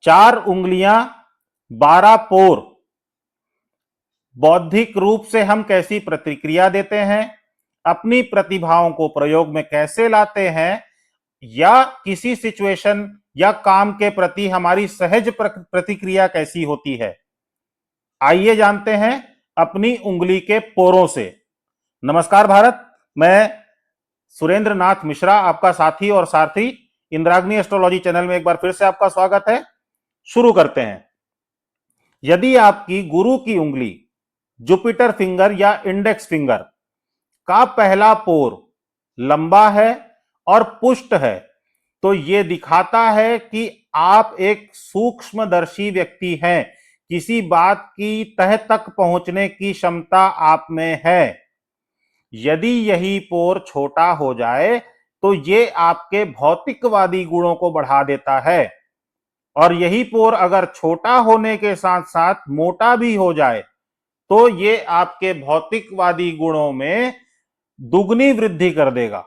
4 उंगलियां, 12 पोर, बौद्धिक रूप से हम कैसी प्रतिक्रिया देते हैं, अपनी प्रतिभाओं को प्रयोग में कैसे लाते हैं, या किसी सिचुएशन या काम के प्रति हमारी सहज प्रतिक्रिया कैसी होती है। आइए जानते हैं अपनी उंगली के पोरों से। नमस्कार भारत, मैं सुरेंद्र नाथ मिश्रा, आपका साथी और सारथी इंद्राग्नी एस्ट्रोलॉजी चैनल में एक बार फिर से आपका स्वागत है। शुरू करते हैं। यदि आपकी गुरु की उंगली, जुपिटर फिंगर या इंडेक्स फिंगर का पहला पोर लंबा है और पुष्ट है, तो यह दिखाता है कि आप एक सूक्ष्मदर्शी व्यक्ति हैं। किसी बात की तह तक पहुंचने की क्षमता आप में है। यदि यही पोर छोटा हो जाए तो यह आपके भौतिकवादी गुणों को बढ़ा देता है, और यही पोर अगर छोटा होने के साथ साथ मोटा भी हो जाए तो यह आपके भौतिकवादी गुणों में दुगनी वृद्धि कर देगा।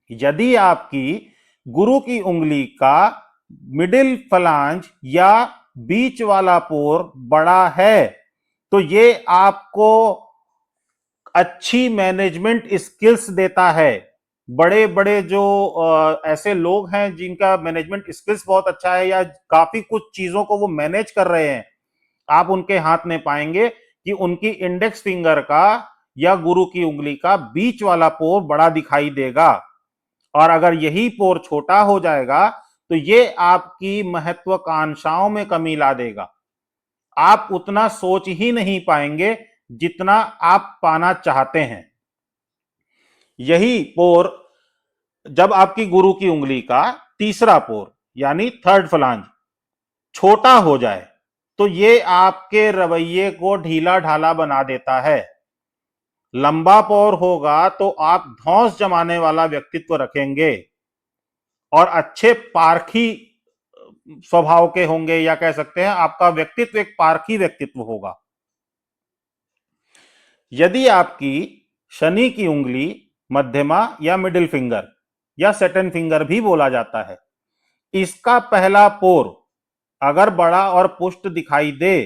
यदि आपकी गुरु की उंगली का मिडिल फलांज या बीच वाला पोर बड़ा है तो यह आपको अच्छी मैनेजमेंट स्किल्स देता है। बड़े बड़े जो ऐसे लोग हैं जिनका मैनेजमेंट स्किल्स बहुत अच्छा है या काफी कुछ चीजों को वो मैनेज कर रहे हैं, आप उनके हाथ में पाएंगे कि उनकी इंडेक्स फिंगर का या गुरु की उंगली का बीच वाला पोर बड़ा दिखाई देगा। और अगर यही पोर छोटा हो जाएगा तो ये आपकी महत्वाकांक्षाओं में कमी ला देगा। आप उतना सोच ही नहीं पाएंगे जितना आप पाना चाहते हैं। यही पोर जब आपकी गुरु की उंगली का तीसरा पोर यानी थर्ड फलांज छोटा हो जाए तो ये आपके रवैये को ढीला ढाला बना देता है। लंबा पोर होगा तो आप धौंस जमाने वाला व्यक्तित्व रखेंगे और अच्छे पारखी स्वभाव के होंगे, या कह सकते हैं आपका व्यक्तित्व एक पारखी व्यक्तित्व होगा। यदि आपकी शनि की उंगली मध्यमा या मिडिल फिंगर या सेटन फिंगर भी बोला जाता है, इसका पहला पोर अगर बड़ा और पुष्ट दिखाई दे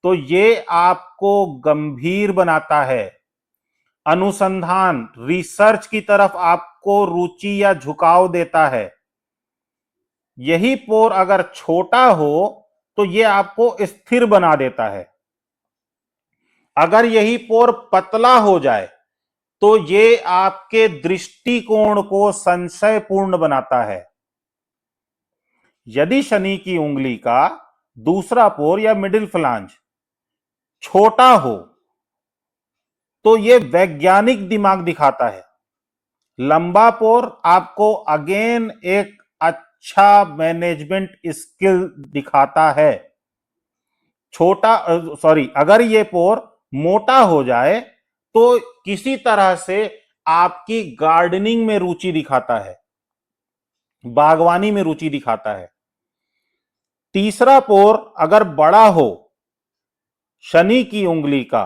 तो ये आपको गंभीर बनाता है। अनुसंधान, रिसर्च की तरफ आपको रुचि या झुकाव देता है। यही पोर अगर छोटा हो तो यह आपको स्थिर बना देता है। अगर यही पोर पतला हो जाए तो यह आपके दृष्टिकोण को संशयपूर्ण बनाता है। यदि शनि की उंगली का दूसरा पोर या मिडिल फ्लांज छोटा हो तो यह वैज्ञानिक दिमाग दिखाता है। लंबा पोर आपको अगेन एक अच्छा मैनेजमेंट स्किल दिखाता है। अगर ये पोर मोटा हो जाए तो किसी तरह से आपकी गार्डनिंग में रुचि दिखाता है, बागवानी में रुचि दिखाता है। तीसरा पोर अगर बड़ा हो शनि की उंगली का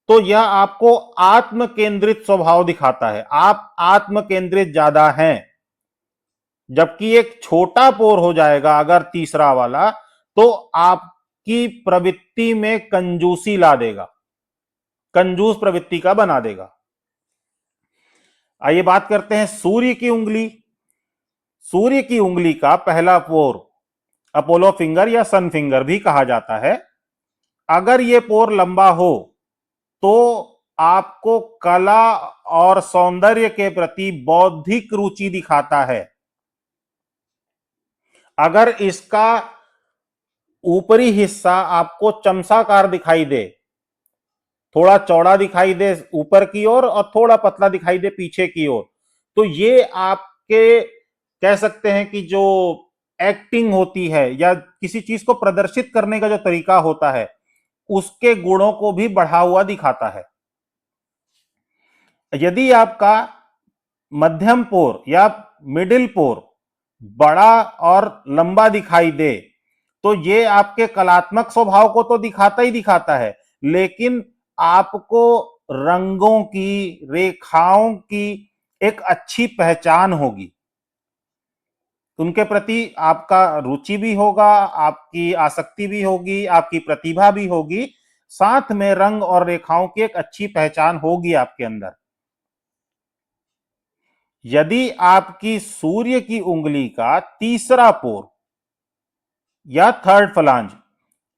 तो यह आपको आत्म केंद्रित स्वभाव दिखाता है। आप आत्म केंद्रित ज्यादा हैं। जबकि एक छोटा पोर हो जाएगा अगर तीसरा वाला तो आपकी प्रवृत्ति में कंजूसी ला देगा, कंजूस प्रवृत्ति का बना देगा। आइए बात करते हैं सूर्य की उंगली। सूर्य की उंगली का पहला पोर अपोलो फिंगर या सन फिंगर भी कहा जाता है। अगर यह पोर लंबा हो तो आपको कला और सौंदर्य के प्रति बौद्धिक रुचि दिखाता है। अगर इसका ऊपरी हिस्सा आपको चमसाकार दिखाई दे, थोड़ा चौड़ा दिखाई दे ऊपर की ओर और थोड़ा पतला दिखाई दे पीछे की ओर, तो ये आपके कह सकते हैं कि जो एक्टिंग होती है या किसी चीज को प्रदर्शित करने का जो तरीका होता है उसके गुणों को भी बढ़ा हुआ दिखाता है। यदि आपका मध्यम पोर या मिडिल पोर बड़ा और लंबा दिखाई दे तो ये आपके कलात्मक स्वभाव को तो दिखाता ही दिखाता है, लेकिन आपको रंगों की, रेखाओं की एक अच्छी पहचान होगी। उनके प्रति आपका रुचि भी होगा, आपकी आसक्ति भी होगी, आपकी प्रतिभा भी होगी, साथ में रंग और रेखाओं की एक अच्छी पहचान होगी आपके अंदर। यदि आपकी सूर्य की उंगली का तीसरा पोर या थर्ड फलांज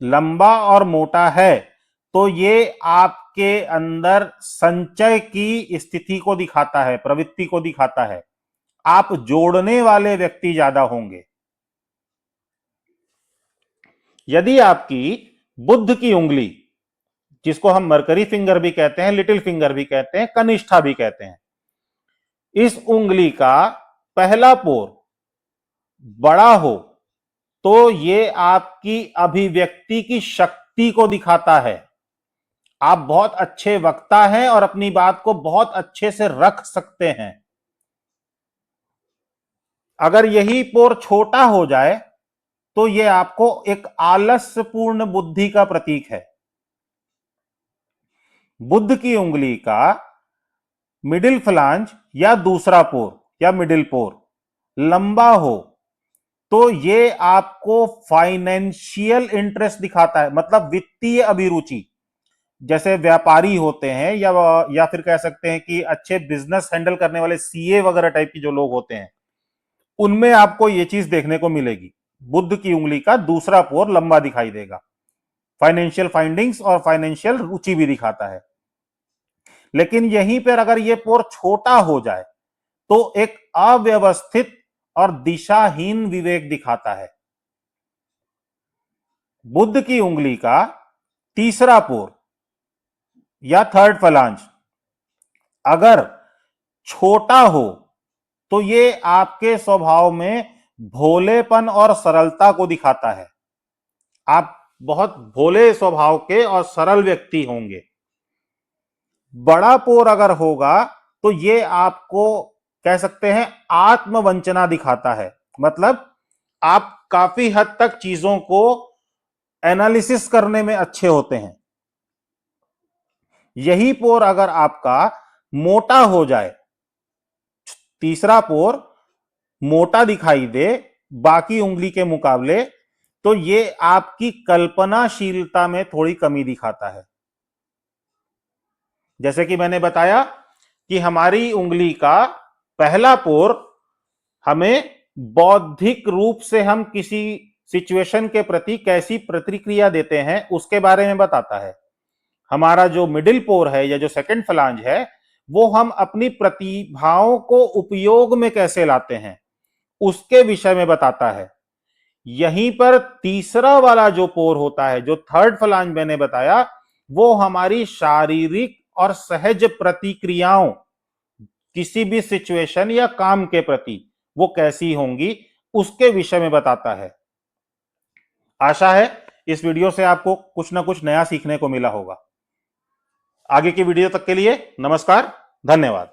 लंबा और मोटा है, तो ये आपके अंदर संचय की स्थिति को दिखाता है, प्रवृत्ति को दिखाता है। आप जोड़ने वाले व्यक्ति ज्यादा होंगे। यदि आपकी बुध की उंगली, जिसको हम मरकरी फिंगर भी कहते हैं, लिटिल फिंगर भी कहते हैं, कनिष्ठा भी कहते हैं, इस उंगली का पहला पोर बड़ा हो, तो ये आपकी अभिव्यक्ति की शक्ति को दिखाता है। आप बहुत अच्छे वक्ता हैं और अपनी बात को बहुत अच्छे से रख सकते हैं। अगर यही पोर छोटा हो जाए तो यह आपको एक आलस्यपूर्ण बुद्धि का प्रतीक है। बुध की उंगली का मिडिल फ्लांज या दूसरा पोर या मिडिल पोर लंबा हो, तो ये आपको फाइनेंशियल इंटरेस्ट दिखाता है, मतलब वित्तीय अभिरुचि। जैसे व्यापारी होते हैं या फिर कह सकते हैं कि अच्छे बिजनेस हैंडल करने वाले सीए वगैरह टाइप के जो लोग होते हैं, उनमें आपको यह चीज देखने को मिलेगी। बुध की उंगली का दूसरा पोर लंबा दिखाई देगा। फाइनेंशियल फाइंडिंग्स और फाइनेंशियल रुचि भी दिखाता है। लेकिन यहीं पर अगर यह पोर छोटा हो जाए तो एक अव्यवस्थित और दिशाहीन विवेक दिखाता है। बुध की उंगली का तीसरा पोर या थर्ड फलांज अगर छोटा हो, तो ये आपके स्वभाव में भोलेपन और सरलता को दिखाता है। आप बहुत भोले स्वभाव के और सरल व्यक्ति होंगे। बड़ा पोर अगर होगा तो ये आपको कह सकते हैं आत्मवंचना दिखाता है, मतलब आप काफी हद तक चीजों को एनालिसिस करने में अच्छे होते हैं। यही पोर अगर आपका मोटा हो जाए, तीसरा पोर मोटा दिखाई दे बाकी उंगली के मुकाबले, तो ये आपकी कल्पनाशीलता में थोड़ी कमी दिखाता है। जैसे कि मैंने बताया कि हमारी उंगली का पहला पोर हमें बौद्धिक रूप से हम किसी सिचुएशन के प्रति कैसी प्रतिक्रिया देते हैं उसके बारे में बताता है। हमारा जो मिडिल पोर है या जो सेकंड फलांज है, वो हम अपनी प्रतिभाओं को उपयोग में कैसे लाते हैं उसके विषय में बताता है। यहीं पर तीसरा वाला जो पोर होता है, जो थर्ड फलांज मैंने बताया, वो हमारी शारीरिक और सहज प्रतिक्रियाओं किसी भी सिचुएशन या काम के प्रति वो कैसी होंगी उसके विषय में बताता है। आशा है इस वीडियो से आपको कुछ ना कुछ नया सीखने को मिला होगा। आगे की वीडियो तक के लिए नमस्कार, धन्यवाद।